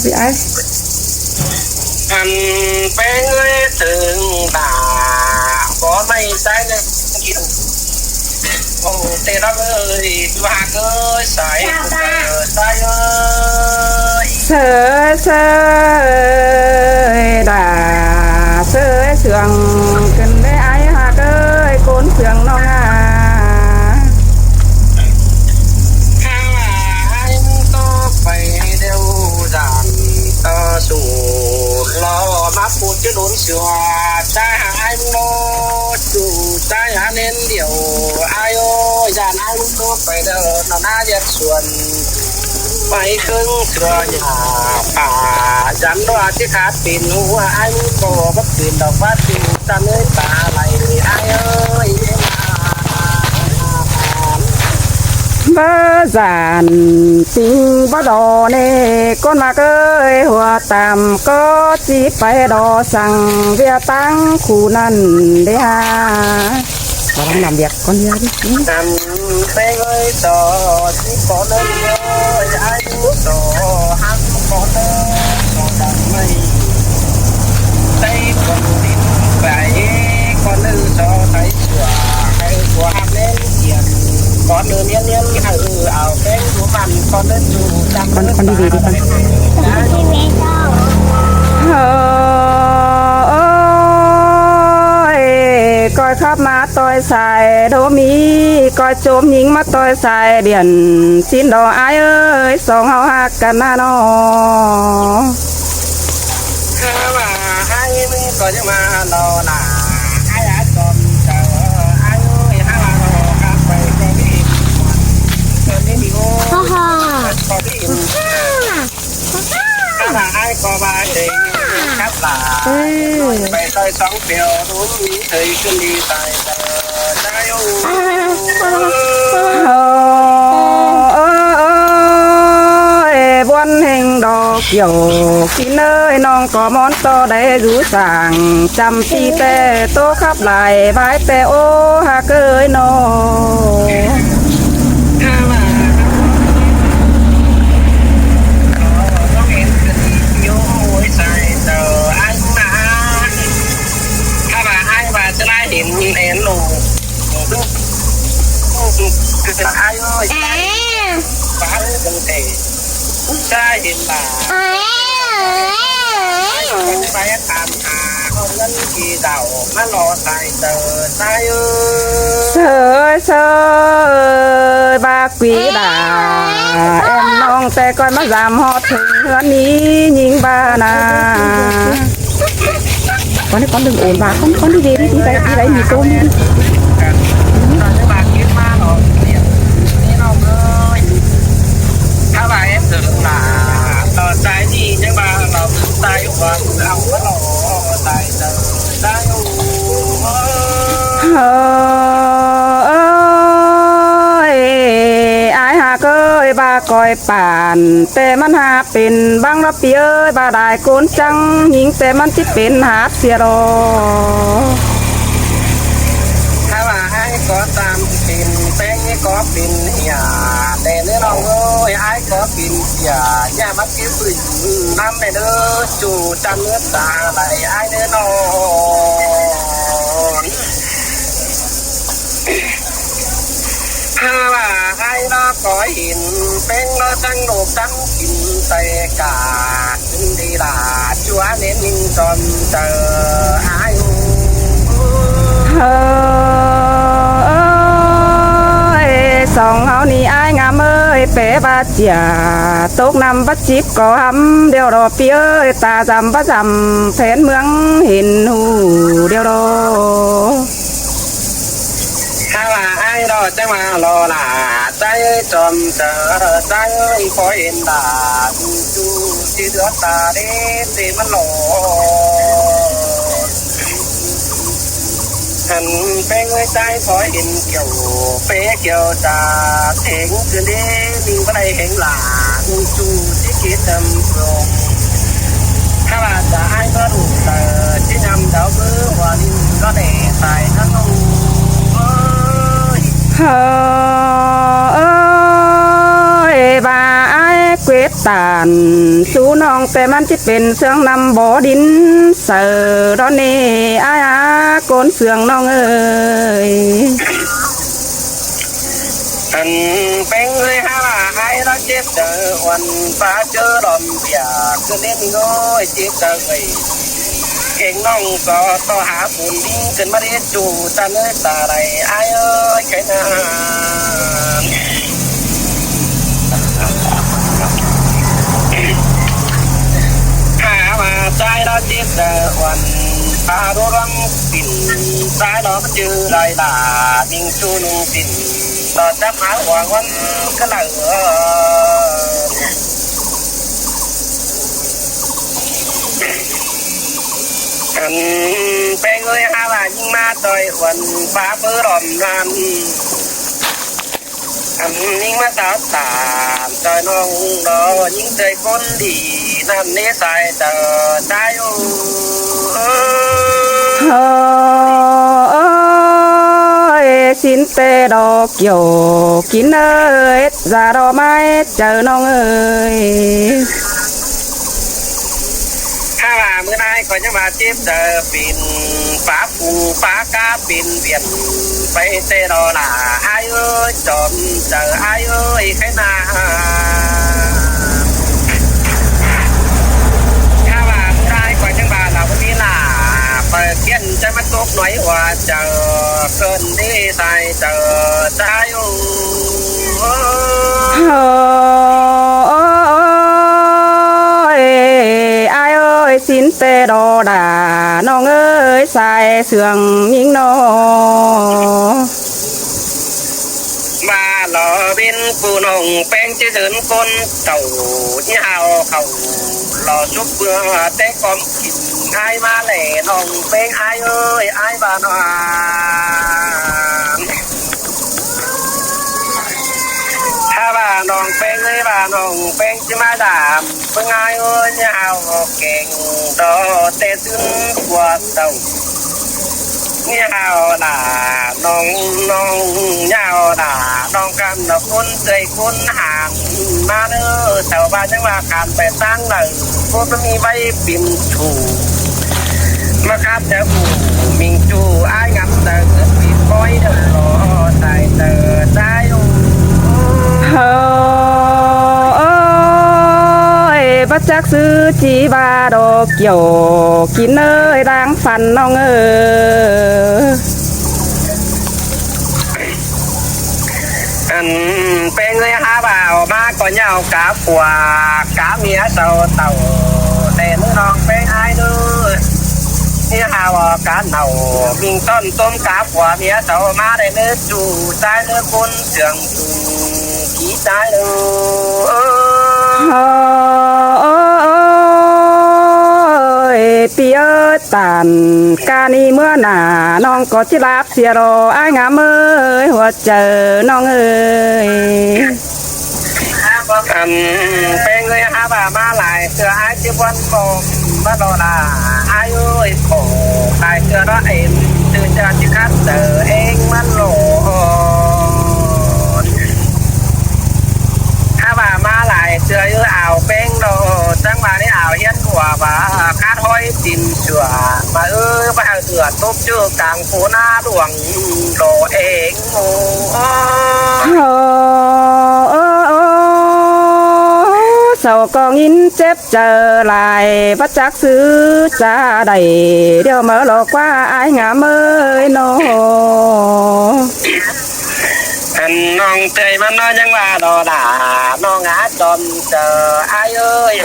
พี่ไอ้อันเป็นเลยถึงตาก็ไม่ใช่เลยกินโอ้เตระเลยว่าเกยใส่ใส่เอ้ยเสยเสยด่าเสยเสืองกันได้ไอ้หากเอ้ยโกนเสืองน้องอ่ะข้าไอ้ต่อไปเดี๋ยวดันต่อสู่รอมาพูดจะโดนเสือใจหายโนจู่ใจหาเน้นเดียวไอ้โอ้ยานไอ้ต่อไปเดี๋ยวนอนหน้าเย็ดส่วนไปครึ่งเสือหยาป่าจันว่าที่ขาดปิ่นหัวไอ้ก็บัดปิ่นดอกบัดปิ่นตาเนื้อตาไหลไอ้เอ้ยบจานสิงบ่ดอเน่ก้นมาเกยหัวตามก็จีไปดอสั่งเวียตั้งคู่นั่นเดียมาลองนำเดียกก้อนเดียวดินำไปเลยต่อที่ก่อนเลยไอ้ต่อหักก่อนเลยต่อดังไม่ใส่คนดินไปก่อนเลยต่อใส่เสือให้หัวหักเล่นเกียนก่อนเนื้อเนี้ยเอาแป้งหัวมันก่อนเล่นดูจำคนดีๆดิคนก้อยขับมาต่อยใส่โดมีก้อยโจมหญิงมาต่อยใส่เดียนสิ้นดอกไอ้เอ้ยสองเฮาหักกันนะน้องถ้าว่าให้มึงก็จะมารอหนาให้อาจอมเจอไอ้เอ้ยให้มารอครับไปก็มีเกิดไม่มีโอ้ก็มีถ้าว่าไอ้ก็มาเองครับหลาไปต่อยสองเปียวรู้มีเคยขึ้นดีใจใจโอ้บวนแห่งดอกเกี่ยวกินเอ้ยน้องก็มอนต่อได้รู้สั่งจำปีแต่โตขับไหลบายแต่โอ้หาเกยน้องเห็นเอ็นลูกคือเป็นไอ้เอ้ยฟ้าเป็นเตะใช่เห็นป่าไปตามหาเขาเงินกี่เดามาหล่อใส่เจอใช่เอ้ยเสยบากีดาแอมน้องแต่ก่อนมาจำฮอดถึงเฮือนนี้ยิงบ้านาcon đừng ổn vào con đi về đi đấy mì tôm đi các bạn em tưởng là trái gì nhưng mà nó tay và lòng nó tay tay ai hà ơi bà coi bảnแต่มันหาเป็นบางระเปียเอ้ยบาได้โกนจังยิงแต่มันที่เป็นหาเสียรอถ้าว่าให้ก็ตามเป็นแป้งก็เป็นหยาแต่เนื้อน้องเอ้ยไอ้ก็เป็นหยาอย่ามาคิดฝืนน้ำในเด้อจู่จำเนื้อตาไหลไอ้เนื้อน้องถ้าว่าให้เราก็เห็นเป็นเราตั้งโลกตั้งกินใส่กาขึ้นดีลาชัวเน้นนิ่งจอมเจออายุสองเฮานี่อ้ายงามเอ้ยเป๋บาเจียตกนำบัดจิบก็หำเดียวรอเปียเอ้ยตาจำประจำแผนเมืองเห็นหูเดียวรอถ้าว่าไอ้รอจะมารอหลาใจจอมเจอใจคอยเห็นดาดูที่เดือดตาเด็ดมันหล่อฉันเป็นไว้ใจคอยเห็นเกี่ยวเป๊เกี่ยวจ่าเถงคืนนี้มีก็ได้เห็นหลาจูที่คิดจำลงถ้าว่าจะให้ก็ดูแต่ที่นำดาวมือว่านี่ก็ได้ใส่ทั้งนู้เฮ้ยบาไอ้เกว ดตานสู้น้องแต่มันจะเป็นเสื่องนำบ่อดินเสือดอนเนอายาโกนเสื่องน้องเอ้ยอันเป็นเลยฮะไอ้เราเจ็บเจอวันฟ้าเจอลมเบียร์คือเล่นง้อยเจ็บเจอไอ้เก่งน้องก็ต่อหาปุ่นดิ้งขึ้นมาเรียจูตาเนื้อตาไรไอ้เอ้ยแค่นั้นหามาใจเราเจ็บเจอวันฟ้าดูรังปิ่นสายเรามันจืดไรล่ะดิ้งจูนุ่งปิ่นต่อจับหาหัววันก็เหลืออันเป็นเลยฮะว่ายิ่งมาต่อยวันฟ้าเปื้อรอมรันอันยิ่งมาตาตามต่อยน้องรอยิ่งใจคนดีนั่นนี้ใส่เจอใจอยู่เฮ้ยสินเตดอกเกี่ยวกินเอ้ยจะรอไม้เจอน้องเอ้ยถ้าว่าเมื่อไรก็จะมาเจ็บเจอปิ่นฟ้าปูฟ้ากาปิ่นเปลี่ยนไปเตรอหล่าไอ้เอ้ยจอมเจอไอ้เอ้ยแค่นาถ้าว่าเมื่อไรก็จะมาเราวันนี้ล่ะเปิดเขียนจะมาตกหน่อยว่าเจอเกินที่ใส่เจอใจอยู่เฮ้ยไอ้เอ้ยสินเตดอดาน้องเอ้ยใส่เสื่องยิงนอมาหล่อบินปูนงแป้งจะเดินคนเต่าที่เอาเขาหล่อชุบเบื่อแต่ก้อมกินไอ้มาแหล่น้องแป้งไอ้เอ้ยไอ้บ้านถ้าบ้านน้องแป้งเอ้ยบ้านน้องแป้งจะมาดามเพิ่งไอ้เอ้ยเนี่ยเอาเก่งดอแต่ถึงกว่าเต่าเนี่ยเอาล่ะน้องยาวล่ะน้องกันดอกคุณใจคุณห่างมาเด้อแถวบ้านจังว่าการไปตั้งเลยพวกมันมีใบปิ่มถูมาครับเจ้าผู้มิงจูไอ้งับเดินปีบอยเด้อใส่เด้อใจเฮ้ยบัดจักซื้อจีบาดอกเกี่ยวกินเอ้ยร่างฟันน้องเอ้ยอันเป็นเลยฮะบ่าวมาก่อนยาวกาปัวกาเมียเต่าแต่น้องเป็นไอ้ดูนี่ฮาวกาเน่ามิงต้นต้มกาปัวเมียเต่ามาได้เนื้อจูใจเนื้อคนเสียงจูขี้ใจเลยปีเอ้ยตันกานีเมื่อหนาน้องก็จิรับเสียรอไอ้งามเอ้ยหัวเจอน้องเอ้ยอันเป็นเลยฮะบ่ามาหลายเสือไอ้ที่วันโกมาโดนาไอ้เอ้ยโผล่ตายเสือร้อเอ็มตื่นจากที่คัดเจอเองมันโหลถ้าบ่ามาหลายเสือเยอะอ่าวเป็นโดจังหวะนี้อ่าวเฮียนหัวบ่าคาดห้อยจินเสือมาไปหาเสือตบเจอกลางโคหน้าดวงโดเองโอ้เสาก็งินเจ็บเจอลายบัดจักซื้อจะได้เดี๋ยวมาหลอกว่าไอ้งามเอ้ยน้ออันน้องเตยมันน้อยยังว่าดอด่าน้องอาจอมเจอไอ้เอ้ย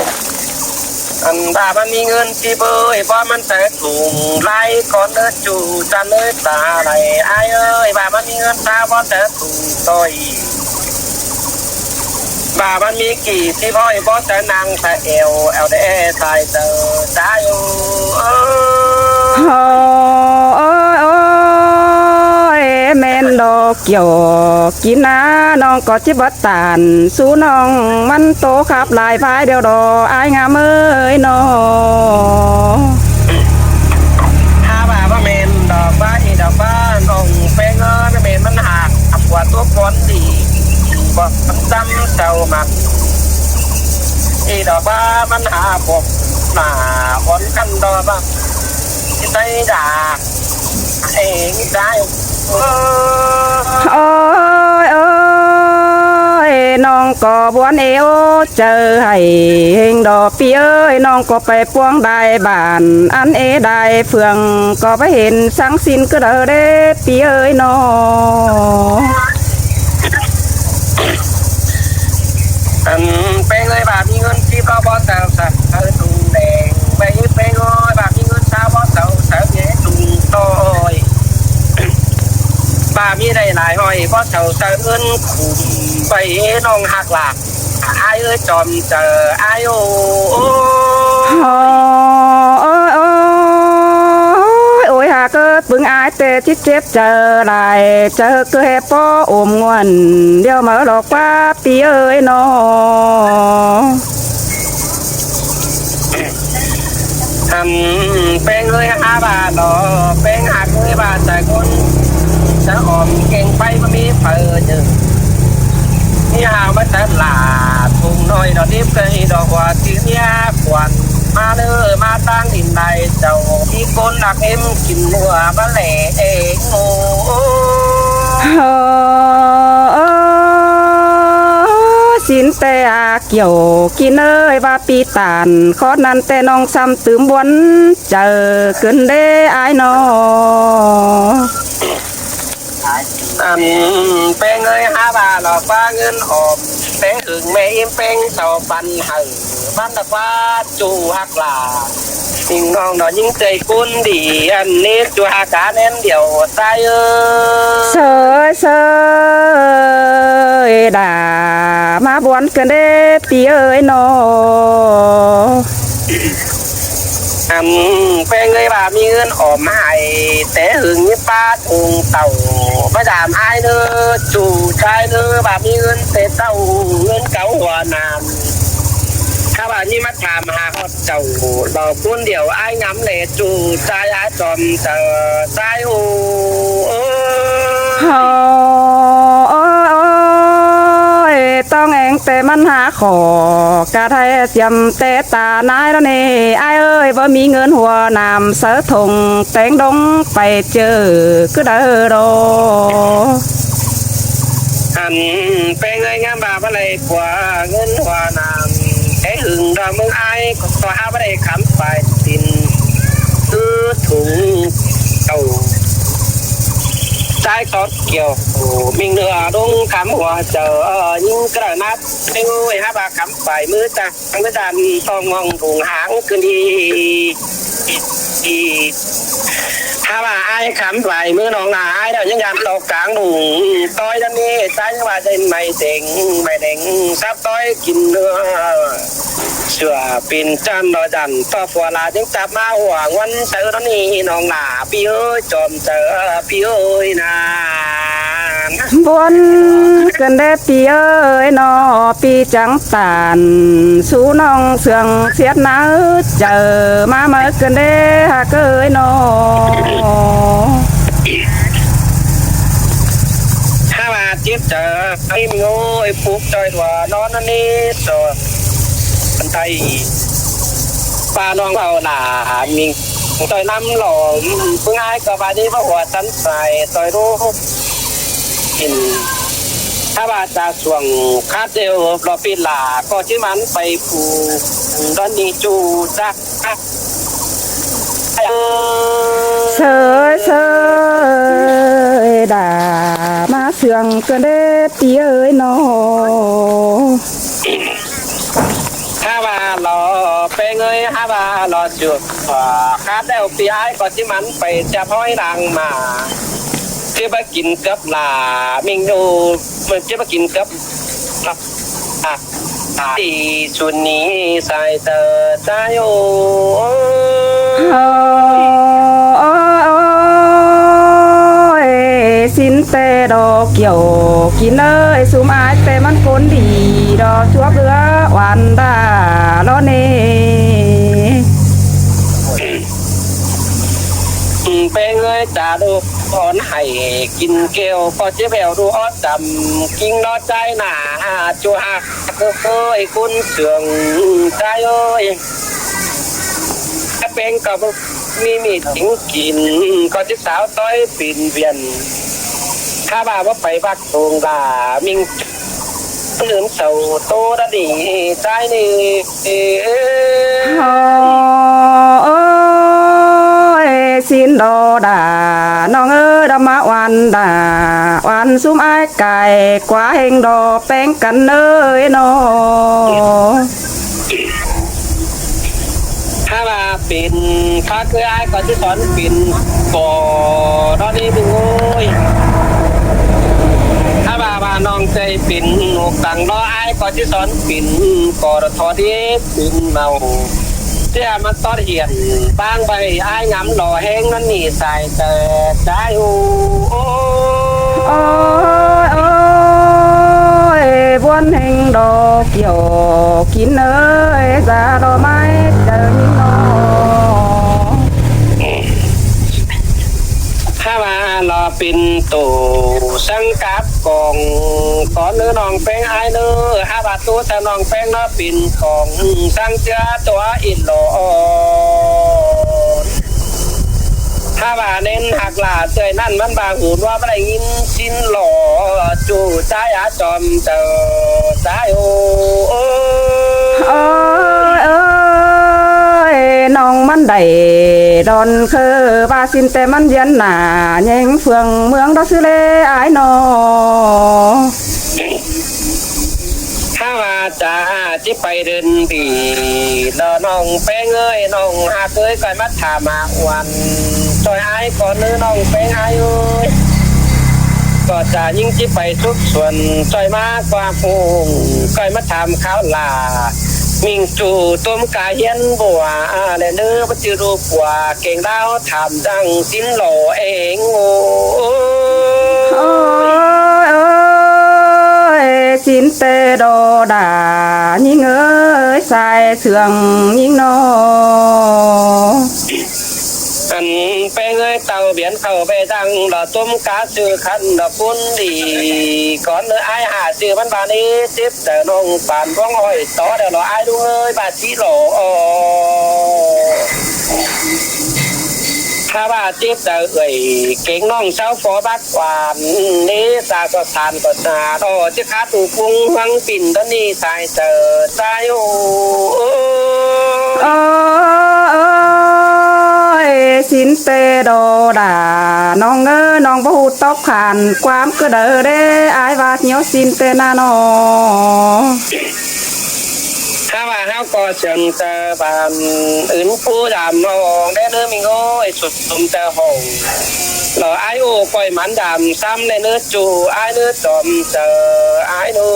อันบ้ามันมีเงินที่เบยเพราะมันแต่ถุงไล่ก่อนเดินจูจะเลยตาไหลไอ้เอ้ยบ้ามันมีเงินตาเพราะแต่ถุงต่อยบ้ามันมีกี่ที่พ่อยเพราะแต่นางแต่เอวเดใส่เจอได้อยู่แม่นดอกเกี่ยวกินนะน้องก็จิบัดตานสู้น้องมันโตขับลายพายเดียวดอไอ้งามเอ้ยน้อถ้าบ่าว่าเมนดอกบ้าอีดอกบ้านองเป้งเอ้ยเมนมันหักขับกว่าตัวก้อนดีบอกมันจำเจ้ามัก อีดอกว่ามันหาพบหน้าคนกันดอกบ้างใจด่าเองได้โอ้ยโอ้ยน้องก็บวนเอวเจอให้เฮงดอกปีเอ้ยน้องก็ไปป้วงได้บ้านอันเอได้เฟืองก็ไปเห็นสังสินก็เด้อเด้ปีเอ้ยน้องเป็นเลยแบบมีเงินที่เราบอสาวสักตุงแดงไปเป็นเลยแบบมีเงินสาวบอสาวสาวเงี้ยตุงต้อยบ้ามีได้หลายหอยบอสาวสาวเงินขุมไปน้องหักหลักไอ้เอ้ยจอมเจอไอ้โอ้โอ้ยโอ้ยโอ้ยหาเกิดปึงอายเตะจิตเจ็บเจอไรเจอเกยป้ออมงวนเดี๋ยวมาหลอกว่าปีเอ้ยน้องเป็นเลย5 บาทดอกเป็นหักเลยบาทแต่คนจะหอมเก่งไปมันมีเปิดหนึ่งนี่หามาแต่ลาทุ่งน้อยดอกดิบเคยดอกว่าที่เนี้ยควันมาเด้อมาตั้งดินใดเจ้าพี่คนหนักเอ็มกินเนื้อมาแหล่เองโอ้สินแต่อาเกี่ยวกินเอ้ยว่าปีตานขอนั้นแต่น้องซ้ำตื่มวนเจอเกินเด้อายน้อเป็นเลย5 บาทหลอกว่าเงินหอมเป็นอึ่งแม่อิ่มเป็นเสาปันหังบ้านตะว่าจูหักหลาสิ่งน้องดอกยิ่งใจกุ้นดีอันนี้จูหากาแน่นเดียวตายเสยเสยด่ามาบวนกันเด้ปีเอ้ยน้อเป็นเลยว่ามีเงินหอมให้แต่หึงนี่ป้าทุงเต่าประดามไอ้เนื้อจู่ชายเนื้อว่ามีเงินแต่เต่าเงินเก่าหัวนานถ้าว่านี่มาถามหาเขาเจ้าดอกพุ่นเดียวไอ้งำเลจู่ชายไอ้จอมเจอชายโอ้ต้องเองแต่มันหาขอกะไทยเสียมแต่ตานายแล้วนี่ไอ้เอ้ยบ่มีเงินหัวนำเสือถงแต่งดงไปเจอก็เด้อรอเป็นไงงามบาอะไรกว่าเงินหัวนำไอ้หึงดอกมึงไอ้ก็หาไม่ได้คำไปตินคือถุงเต่าtrái có kiểu mình nửa đông cắm hoa chờ nhưng cái đời mát anh ơi 5 บาทคำไปมือจ้ะทั้งไม่ดันต้องมองถุงหางคืนดี5 บาทไอ้คำไปมือน้องหนาไอ้เดี๋ยวยังยามตกกลางถุงต้อยด้านนี้ใจยังว่าจะไม่เต็งไม่เด้งซับต้อยกินเนื้อเชื่อปินจันรอจันต่อฝัวลาจึงจับมาห่วงวันเจอตอนนี้น้องหนาพี่เอ้ยจอมเจอพี่เอ้ยนานบนกันได้ปีเอ้ยนอปีจังตานสู้น้องเสืองเสียดน้าเจอมาเมื่อกันได้หากเอ้ยนอ5 บาทจิ๊บเจอไอ้โง่ไอ้ฟุกจอยว่านอนนั่นนี่ต่อคนไทยป้าน้องเราหนามิงต่อยน้ำหล่อเพิ่งไอ้ก็บาดีเพราะหัวสันใส่ต่อยรู้กินถ้าบาจากส่วงคาดเดียวรอปีหลาก็ชิมันไปผูดอนนี้จูจักเสยเสยด่ามาเสืองกันได้ปีเอ้ยน้อถ้าว่าหล่อเป็นเงยถ้าว่าหล่อจุดคาดเดียวปีไอ้ก็ชิมันไปจะพ้อยดังมาที่ไปกินกับลามิงดูมันจะไปกินกับที่ชุดนี้ใส่เตอใจโอสินแต่ดอกเกี่ยวกินเลยสุมายแต่มันคนดีดอกชัวเรือวันดาล้อเน่เป็นเงยจ่าดู อ่อนให้กินเกลียวพอเจ๊แววดูอ้อจำกิ้งนอใจหนาจัวหักเอ้ยคุณเสื่องใจเอ้ยเป็นกับมีถิงกินก็จิสาวต้อยปิ่นเวียนข้าบ่าว่าไปวัดตรงดามิงลืมเสาโตระดีใจนี่โอ้ยสินดอดาน้องเอ้ยดมาวันดาวันซุ่มไอ้ไก่กว่าเฮงดอแป้งกันเอ้ยนอถ้าว่าปิ่นข้าเคยไอ้ก่อนที่สอนปิ่นบ่ตอนนี้มึงโอ้ยถ้าว่าน้องใจปิ่นหกตังรอไอ้ก่อนที่สอนปิ่นก่อทอดีปิ่นเมาเจ้ามันตอดเหียนบางใบไอ้งำหล่อแห้งนั่นนี่ใส่แต่ใจโอ้โอ้ยโอ้ยบวนเฮงดอกเกี่ยวกินเอ้ยจะดอกไม้เจอยิ่งนอถ้าว่ารอปิ่นตู่สังกับกองก่อนเนื้อน้องแป้งไอ้เนื้อห้าบาทตัวแต่น้องแป้งเนื้อปิ่นของสังเจ้าตัวอินโลถ้าว่าเน้นหักหลาเจยนั่นมันบางหูว่าไม่ได้ยินชินหล่อจู่ใจอาจอมเจอใจโอ้โอ้ยเอ้ยน้องมันได้ดอนคือบาสินแต่มันเย็นหนาแยงเฟืองเมืองดอกซื้อเลอายนอถ้าว่าจะจิไปเดินดีแล้วน้องแป้งเอ้ยน้องหาเคยก่อนมาถามมาวันจอยไอ้ก่อนเนื้อน้องแป้งไอ้เอ้ยก็จะยิ่งจิไปทุกส่วนจอยมากกว่าพงก่อนมาถามข้าวลามิงจู่ต้มกาเฮียนบัวและเนื้อมันจะรูปกว่าเก่งดาวถามดังสิ้นหล่อเองโอ้สินเตโดดายิ่งเอ้ยใส่เสื่องยิ่งนออันไปเงยเต่าเบียนเข้าไปดังดอกต้มกาซื้อขันดอกปุ้นดีก่อนเนื้อไอ้หาซื้อมันบานี้ซิบแต่น้องป่านร้องอ้อยต่อเดี๋ยวเราไอ้ดูเอ้ยบาดชีหล่อถ้าว่าจิ๊บแต่เอ่ยเก่งน้องเช้าฟอบัดหวานนี้ตาก็ทานก็นาดอจะขาตูพุงหังปิ่นตอนนี้สายเจอสายโอ้สินเตโดดาน้องเอ้น้องบ่ฮู้ตอบขานความก็เด้อเด้อายว่าเหี่ยวสินเตนาน้อถ้าว่าเฮาก็เชิญเจอบานอื่นผู้ดำมองได้เนื้อมิงโอ้ยสุดตุ่มเจอหงเราไอ้โอ้ปล่อยมันดำซ้ำในเนื้อจูไอ้เนื้อจอมเจอไอ้เนื้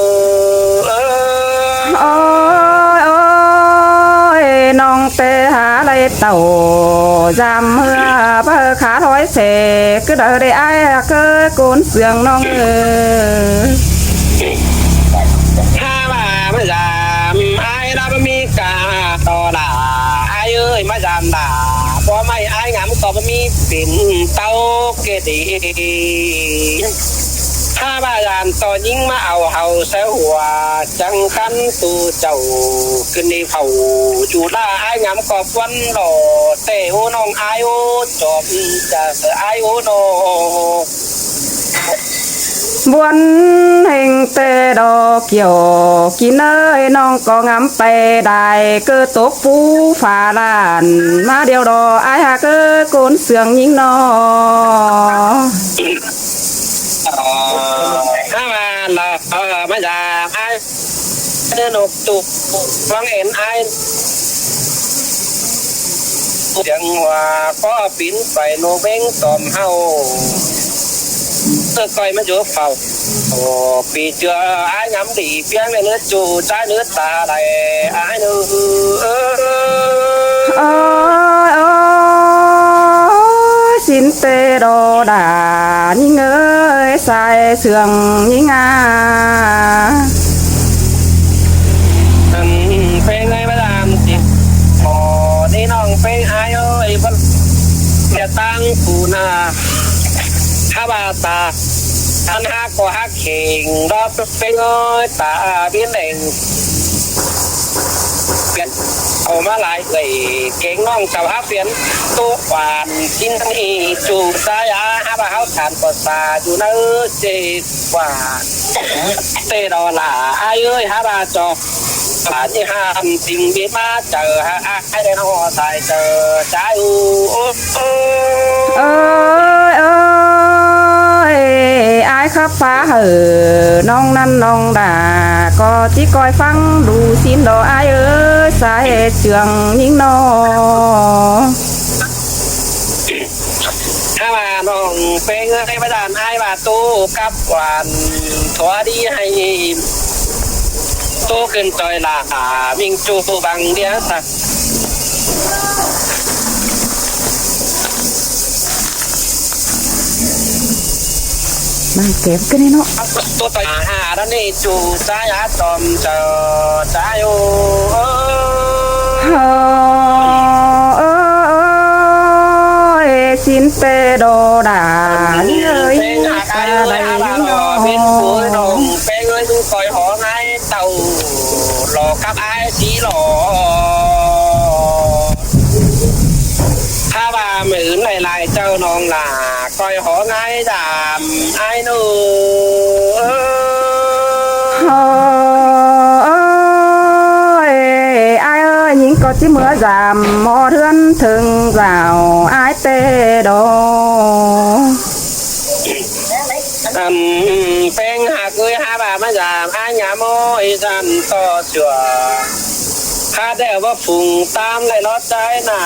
อโอ้ยน้องเตหาไรเต่าจำเมื่อเพื่อขาถอยเสกก็เด้อได้ไอ้เก้อโกนเสียงน้องถ้าว่าไม่จำไอ้เราไม่มีกาต่อหน้าไอ้เอ้ยไม่จำด่าเพราะไม่ไอ้งามก็ไม่มีปิ่นเต้าเกดีถ้าบ้านต่อยิงมาเอาเฮาเสียหัวจังคันตูเจ้าขึ้นในเผาจูล่าไอ้งามกอบวันหล่อเตโอน้องไอ้โอจอบจะเสือไอ้โอโนบวนเฮงเตดอเกี่ยวกินเอ้ยน้องก็งำไปได้เกิดตกปูฝ่าลานมาเดียวดอไอ้หาเกิดโกนเสียงยิงนอถ้ามาเราไม่จะไอ้เดินออกตุกฟังเอ็นไอ้เสียงว่าก็ปิ้นไปโนเบ้งตอมเฮาก้อยมาอยู่เฝ้าปีเจือไอ้งำดีเพียงในเนื้อจูใจเนื้อตาไหลไอ้เนื้อสินเตโดดายิ่งเอ้ยใส่เสื่องยิ่งเป็นไงมาดามสินี่น้องเป็นไอ้เอ้ยจะตั้งกูนา ตาอันฮักก็ฮักเข่งรอบเป็นเอ้ยตาเบี้ยเด่งเปลี่ยนเอามาหลายเลยเก่งน้องเจ้าฮักเปลี่ยนตัวหวานกินทั้งอีจูสายาฮับเขาทานก็สาอยู่เนื้อเจ็ดกว่าเตดอลาไอ้เอ้ยฮับจอหลานที่ห้ามสิ่งบีมาเจอฮะไอ้ได้น้องใส่เจอใจอูเอ้ยเอ้ยอายขับฟ้าเหอน้องนั่นน้องด่าก็จิคอยฟังดูสินดออายเอ้ยสาเหตุเชืองยิ่งนอถ้ามาน้องเป็นเงินให้ประดานไอ้บาตู้กับหวานถั่วดีให้ตู้ขึ้นจอยลาวิ่งจูบังเดียสักมันเก็บกันเนาะตัวต่อยหาด้านนี้จูสายาจอมเจอสายโอสินเปโดดาเลยเป็นอะไรเป็นผู้น้องเป็นเลยดูคอยหอไงเต่าหลอกกับไอ้สีหล่อถ้าว่าเหมือนหลายๆเจ้าน้องล่ะคอยหอไงดามไอ้หนูยิ่งก็จิเมื่อจามมอเทือนถึงราวไอเตโดเป็นหากเลยหาบามาจามไอ้หยาโมอีจันต่อชัวข้าได้ว่าฝุ่งตามในรถใจหนา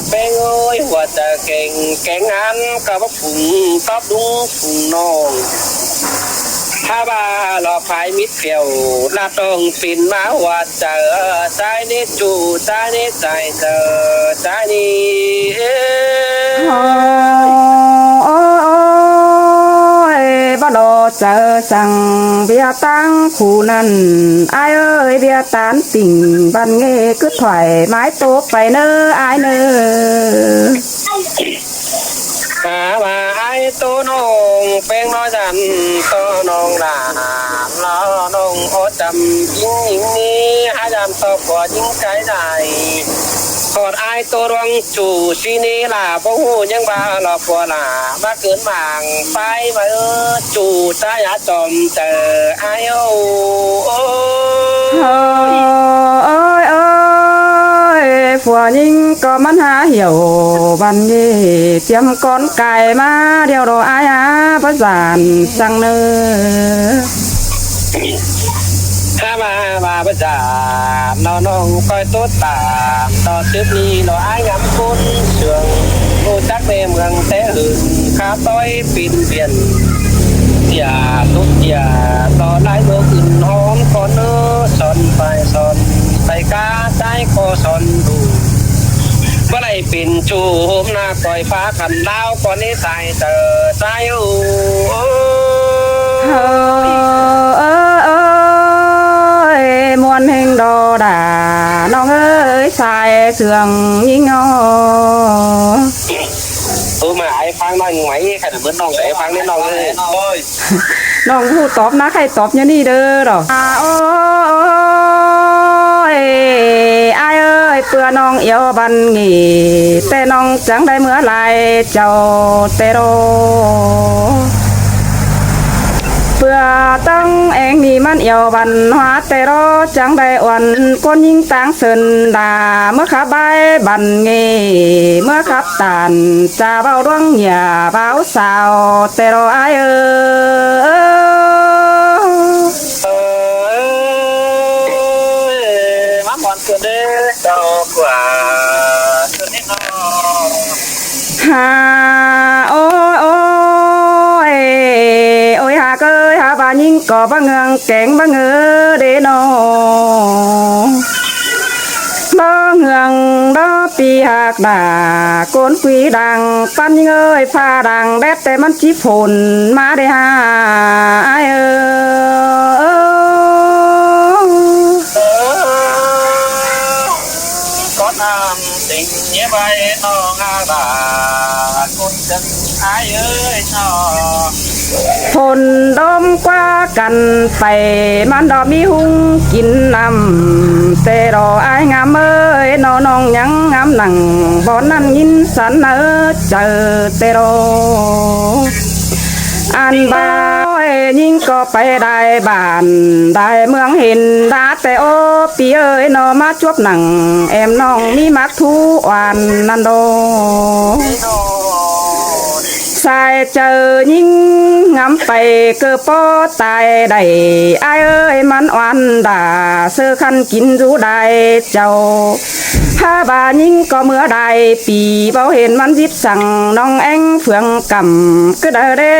เป็นโอ้ยหัวจะเก่งเก่งอันกับว่าฝุ่งตอบดุ้งฝุ่งน้องถ้าบ้าหลอกภายมิดเกี่ยวลาต้องฟินมาว่าเจอใจนี้จูใจนี้ใจเจอใจนี้บ่ดอเจอสั่งเบียตั้งคู่นั้นไอเอ้ยเบียตานติ่งบันเงคือถอยไม้ตกไปเนอไอเนอมาไอ้ตัวน้องเป็นน้อยจันตัวน้องลาล้อน้องโอจำยิงยิงนี้หาจำตัวกว่ายิงใจได้กอดไอ้ตัวรวงจู่ชีนี้ล่ะบ่หูยังบ้าหลอกปัวล่ะมาเกินหมางไปมาจู่ใจหาจอมเจอไอ้โอ้ผัวยิงก็มันหาเหี่ยวบันยี่เตรียมก้อนไก่มาเดี๋ยวรออายประสานสั่งเนื้อถ้ามาประจานน้องคอยตัวตามต่อซึบนี้เราอายงำคุณเสื่องรู้จักในเมืองแต่หื่นข้าต้อยปินเปลี่ยนอย่าทุกอย่าต่อไล่เมื่อขึ้นหอมก่อนเนื้อสอนไปสอนใส่กาใจคอสอนดูเมื่อไรปิ่นจูมหน้าคอยฟ้าขันดาวก่อนนี้ใส่เจอใจอูมวนเฮงดอดาน้องเอ้ยสายเสื่องยิ่งงอมาไอ้ฟังน้อยไหวใครเหมือนน้องแต่ฟังนี่น้องเลยน้องพูดตอบนะใครตอบเนี่ยนี่เด้อหรอโอ้ยไอ้เอ้ยเปื่อน้องเอียวบันงีแต่น้องจังได้เมื่อไรเจ้าเตโรเพื่อตั้งเองนี่มันเอียวบันหัวเตโรจังได้อ่อนก้นยิงตังเสินดาเมื่อขับใบบันเงเมื่อขับตันจะเบาร่วงหยาเบาสาวเตโรไอมาบอลเกิดเด้อเจ้ากว่าเกิดแน่นอนฮาโอ้ยหาเกยหาบายิงก่อบะเงืองแกงบะเงือเดนอบ่เงืองบ่ปีหักด่าโกนคุยดังปันยิงเอ้ยฟ้าดังแดดแต่มันจิฝนมาได้หาไอก็น้ำเต tình nhé bay nó ngã bà cốt chân ai ơi cho ฝนดมกว่ากันไปมันดอกมีหุงกินน้ำแต่ดอกอายงามเอ้ยน้องน้องยังงามหนังบ่นั่นยินสันเออเจอแต่ดอกอันบ่ายยิ่งก็ไปได้บ้านได้เมืองเห็นดาแต่โอปีเอ้ยนอมาจวบหนังแอมน้องมีมักทุวันนันโดสายเจอยิ่งงำไปเกือป้อตายได้อายเอ้ยมันอ่อนด่าเสื้อคันกินรู้ได้เจ้าถ้าบายิ่งก็เมื่อใดปีเบาเห็นมันยิบสั่งน้องแองเฟืองกำก็ได้เด้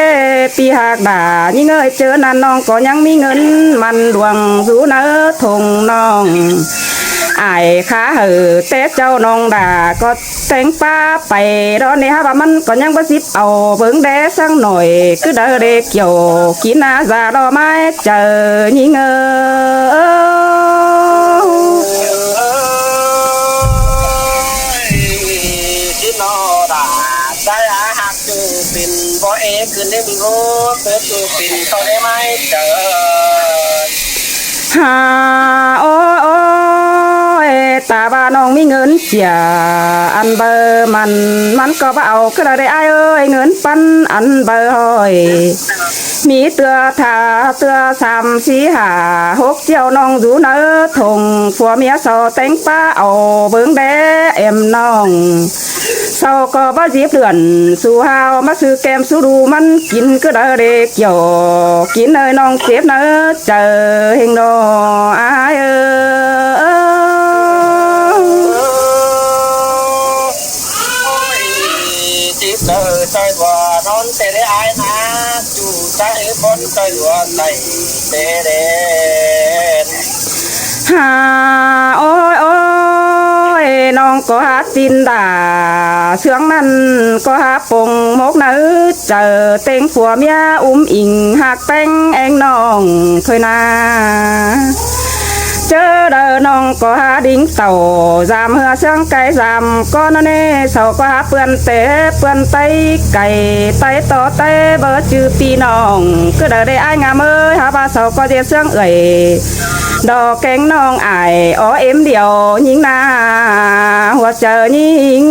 ปีหากด่ายิ่งเอ้ยเจอนั่นน้องก็ยังมีเงินมันดวงรู้เนื้อทงน้องอายขาเหอแต่เจ้าน้องด่าก็แต่งป้าไปรอเนี่ยฮะว่ามันก็ยังบ่สิบเอาเบิ่งแดสังหน่อยคือเด้อเด็กเกี่ยวกินอาซารอไม้เจอยิ่งที่นอด่าใจอาหักจูปินบ่เอคืนได้มึงโอ้เปิดจูปินเขาได้ไหมเจอ หาโอ้โอ้ยตาบ้าน้องมีเงินเสียอันเบอร์มันก็บ่เอาก็ได้อ้ายเอ้ยเงินปันอันเบอร์ห้อยมีเตือถาเตือ3 4 5 6เจียวน้องอยู่เนื้อทงผัวเมียสอแต่งป้าเอาเบิ่งแดเอ็มน้องเศร้าก็บ่จีบเดือนสู่หาวมาซื้อแกมสู่ดูมันกินก็ได้เด็กเกี่ยวกินเอ้ยน้องเจ็บเนื้อเจอเฮงดออายจิตเจอใจว่านอนเตะได้อายนะจู่ใจบนใจว่าใจเตะเด่น หาโอ้ยโอ้ยน้องก็หาจินดาเชื่องนั้นก็หาปงมกนื้อเจอเต็งผัวเมียอิงหักแป้งเองน้องเคยนาเจอเดินน้องก็หาดิ้งเต่าจามเหือเชื่องไก่จามก็นั่นเองเสาก็หาเปื่อนเตะเปื่อนไตไก่ไตต่อไตเบอร์จือปีน้องก็ได้อ้ายงามเอ้ยหาปลาเสาก็เดียเชื่องเอ่ยดอกแกงน้องอายอ๋อเอ็มเดียวยิงนาหัวเจอยิง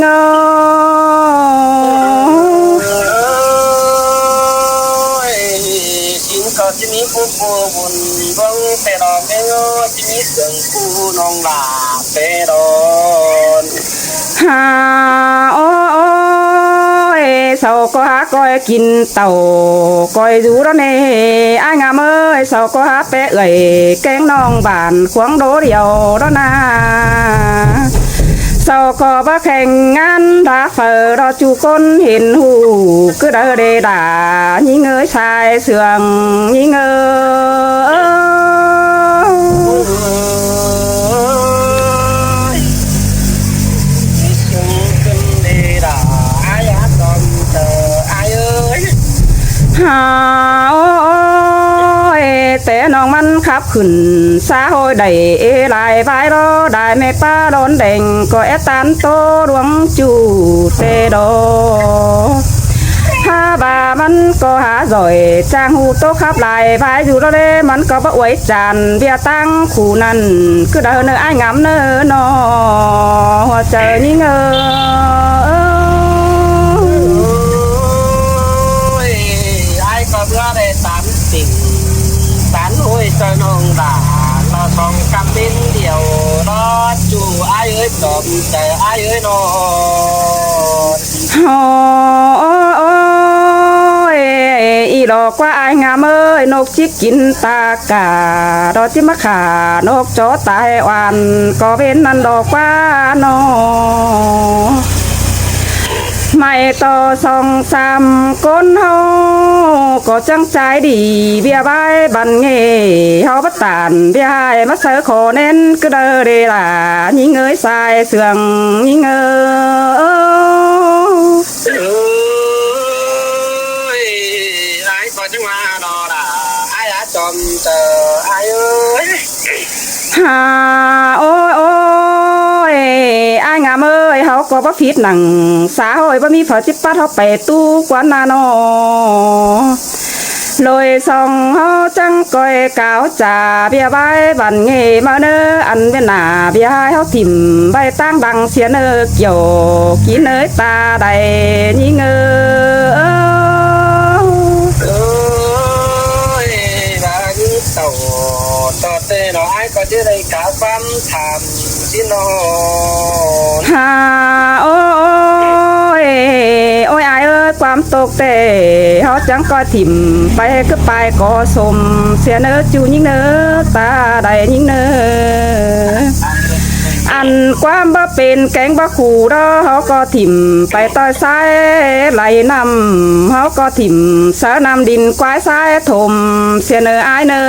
กินก็จะมีผู้ผู้บุญบังแต่ดอกเองจะมีเสียงผู้น้องลาเปรอน หาโอ้โอ้ยเสาก็หาก้อยกินเต่าก้อยอยู่แล้วนี่อ้ายงามเอ้ยเสาก็หาแปะเอ่ยแกงน้องบ้านขวางโดเดียวแล้วนะเสาก็บ่แข่งงานดาเฟอรอจูก้นเห็นหูคือเด้อเดดายิงเอ้ยชายเสืองยิงเอ้ยหาโอ้ยแต่น้องมันขับขึ้นสาโหยได้เอลายไปรอได้แม่ป้าโดนแดงก็แอตันโตดวงจูเตโดถ้าบามันก็หาจ่อยจางหูโตขับลายไปอยู่แล้วเลยมันก็บ่อวยจานเบียตั้งคู่นั้นคือเดินเนื้ออ้ายงามเนื้อนอหัวเจอนี่เงเพื่อได้สามสิ่งสารห้วยจะนองด่าเราสองกำบินเดียวรอจู่อ้ายเอ้ยจอมใจอ้ายเอ้ยนอนโอ้ยอีดอกว่าอ้ายงามเอ้ยนกจิกกินตากาดอกจิมะขานกจอตายวันก็เป็นนั่นดอกว่านอไม่ต่อ2 3ก้นเฮาก็จังใจดีเบียบายบันเงเฮาบัตานเบียให้มาเสือขอเน้นก็เด้อเดล่ะยิงเอ้ยสายเสืองยิงเอ้ยไอ้ก็จังมาดอด่าไอ้จอมเจอไอ้เอ้ยหาโอ้ยโอ้ยอ้ายงามเอ้ยเฮา ก็บ่ผิดหนังสาหอยบ่มีฝาจิปัดเฮาไปตู้กวนนานอลอยส่องเฮาจังก้อยกาวจ่าเบียใบบันเงมาเนออันเวียนหน้าเบียให้เฮาถิ่มใบตั้งดังเสียเนอเกี่ยวกินเนยตาใดยิงเอ้ยนายิเต่าต่อเตะน้อยก็จะได้กาฟันทำสินอน ฮาโอ้ยโอ้ยอายเอ้ยความตกเตะเฮาจังก้อยถิ่มไปคือไปก็สมเสียเนอจูยิงเนอตาใดยิงเนออันความบ่เป็นแกงบ่ขู่ดอเฮาก็ถิ่มไปต้อยซ้ายไหลนำเฮาก็ถิ่มเสอนำดินควายซ้ายถมเสียเนออายเนอ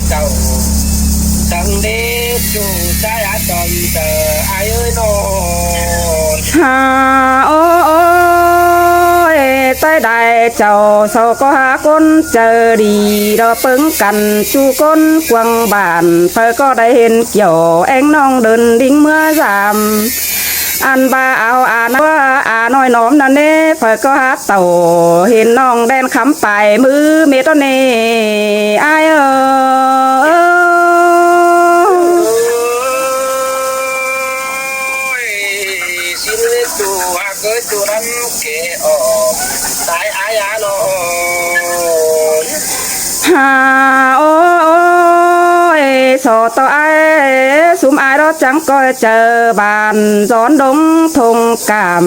เจ้าสังเดชจูใจอาจอมเจอไอ้เอ้ยนอนฮาโอ้ยใต้ใดเจ้าเศร้าก็หาคนเจอดีเราเปิ้งกันจูก้นกวางบานเฟอก็ได้เห็นเกี่ยวเอ็งน้องเดินดิ้งเมื่อสามอันบ่าเอาว่าน้อยน้อมนั่นเน่เฟอก็หาเต่าเห็นน้องแดนคำไปมือเมตเน่ไอ้จูอาเกิดจูรันเกออกตายอายานอนฮาโอ้ยสอต่อไอสุมไอรถจังก็เจอบานสอนดงทงกาม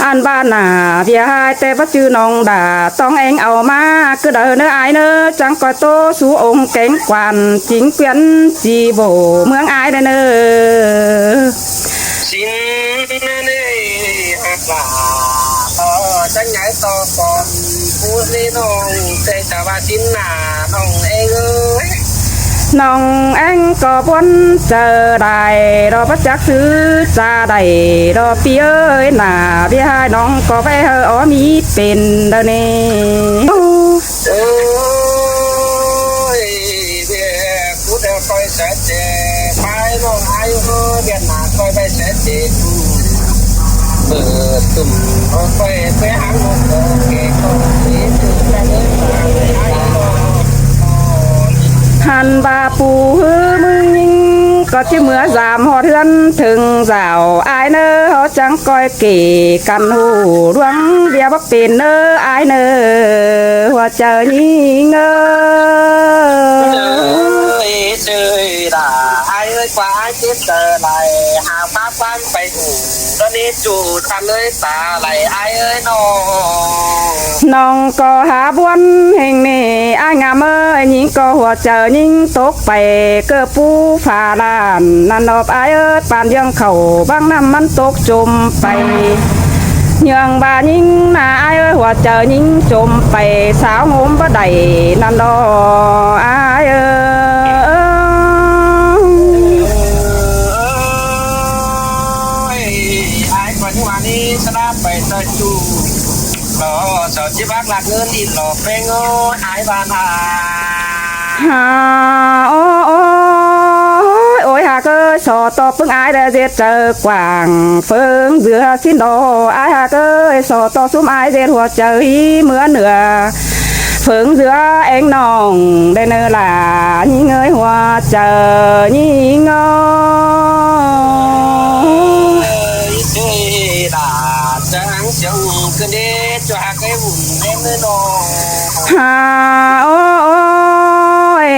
อันบ้านหน้าเบียหายแต่ว่าชื่อน้องด่าต้องเองเอามาคือเดินเนื้อไอเนื้อจังก็โตสู่องค์เก่งกวนจิงเปลี่ยนจีโบเมืองไอเด้อเนื้อสินนี่ฮักลาจังใหญ่ต่อก่อนพูดนี่น้องแต่จะว่าสินหน้าน้องเองเอ้ยน้องเอ็งก็พ้นเจอได้รอพระจักซื้อจาได้รอเปียเอ้ยหน้าเบี้ยให้น้องก็ไปเฮอมีเป็นเด้อนี่โอ้ยเบี้ยกูเดี๋ยวคอยเสียเจ็บไปน้องอายุเบี้ยหน้าคอยไปเสียเจ็บเปิดตุ่มคอยไปหาลูกเก๋ก็สีจุดแค่เดินทางไปหาลูกหันบาปูฮือมึงยิงก็จะเมื่อสามหอเทือนถึงสาวอายเนอเขาจังก้อยเก๋กันหูดวงเดียวบักเป็นเนออายเนอหัวเจอยิงเจอด่าไอ้เอ้ยกว่าไอ้คิดเจอไหลหาฟ้าฟันไปหูตอนนี้จูดกันเลยตาไหลไอ้เอ้ยน้องก็หาบวนแห่งนี้อายงามเอ้ยยิงก็หัวเจอยิงตกไปเกือบปูฝ่าลานนันนอบอายเอ้ยปานยังเข่าบางน้ำมันตกจมไปยังบายิงนาอายเอ้ยหัวเจอยิงจมไปสาวงมบ่ได้นันดออายเอ้ยสนาไปตะจูรอสาวจิบักหลักเงินอินหลอกไปงอหายบานหาฮาโอ้โอ้ยหาก็สอตอบปึ้งอายได้เจ็ดเจอกว่างเฟิงเสือสิ้นดออายหาก็สอตอซุ้มอายเจ็ดหัวเจอเหมือนเหนือเฟิงเสือเอ็งน้องได้เนื้อหลายิ่งเงยหัวเจอยิ่งงอจังเสียงคืนเด็ดจะหักไอ้หุ่นเล่นเลยน้องฮาโอ้ย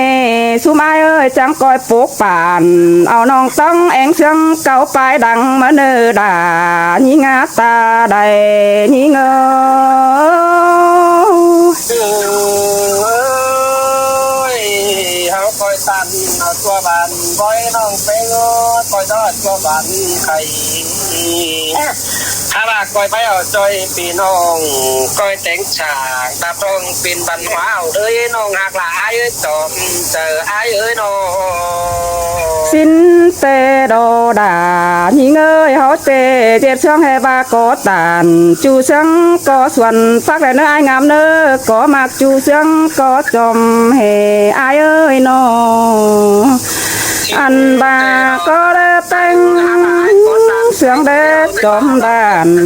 สุมายเอ้ยจังก้อยปกป่านเอาน้องต้องเอ็งเสียงเก่าไปดังมาเนื้อด่ายิ่งตาใดยิ่งเขาคอยตันเอาตัวบานบ่อยน้องไปงอคอยทอดตัวบานไข่ ถ้าว่าก้อยไปเอาจอยปีน้องก้อยแต่งฉากตาพร้องเป็นบันว้าวเอ้ยน้องหักหลายเอ้ยจอมเจอไอ้เอ้ยน้อง xin tê đồ đà nhị ngơi hó tê tiệt sương hè ba có tàn chu sương có xuân phát lại nơi ai ngắm nơ có mặc chu sương có chòm hè ai ơi nó ăn bà có đê tanh sương đê chòm đàn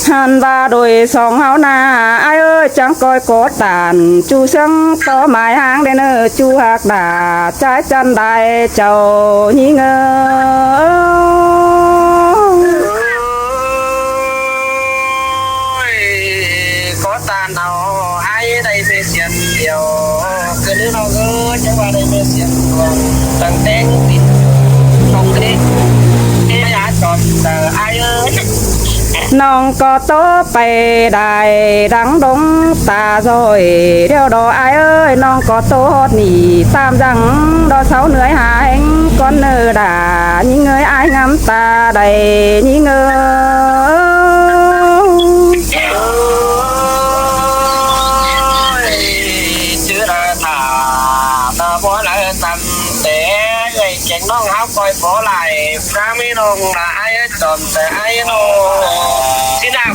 hàn ba đôi song háo na ai ơi chẳng coi có tàn chu sương có mái hang đến nơ chu hạc đà trái chân đại chầu nhí ngơ có tàn nào ai đây về xiên điều cứ đứa nào cứ chẳng qua đây về xiên tầng đen thì không cái đấy ai còn giờ ai ơi nong có tố bày đài đắng đúng ta rồi đeo đồ ai ơi nong có tố nỉ tam răng đó sáu người hai con nơ đà những người ai ngắm ta đầy những người chưa đã thả ta bỏ lại tầm để ngày chén non háo coi bỏ lại ra mấy non là ai tròn tại ai nó xin nào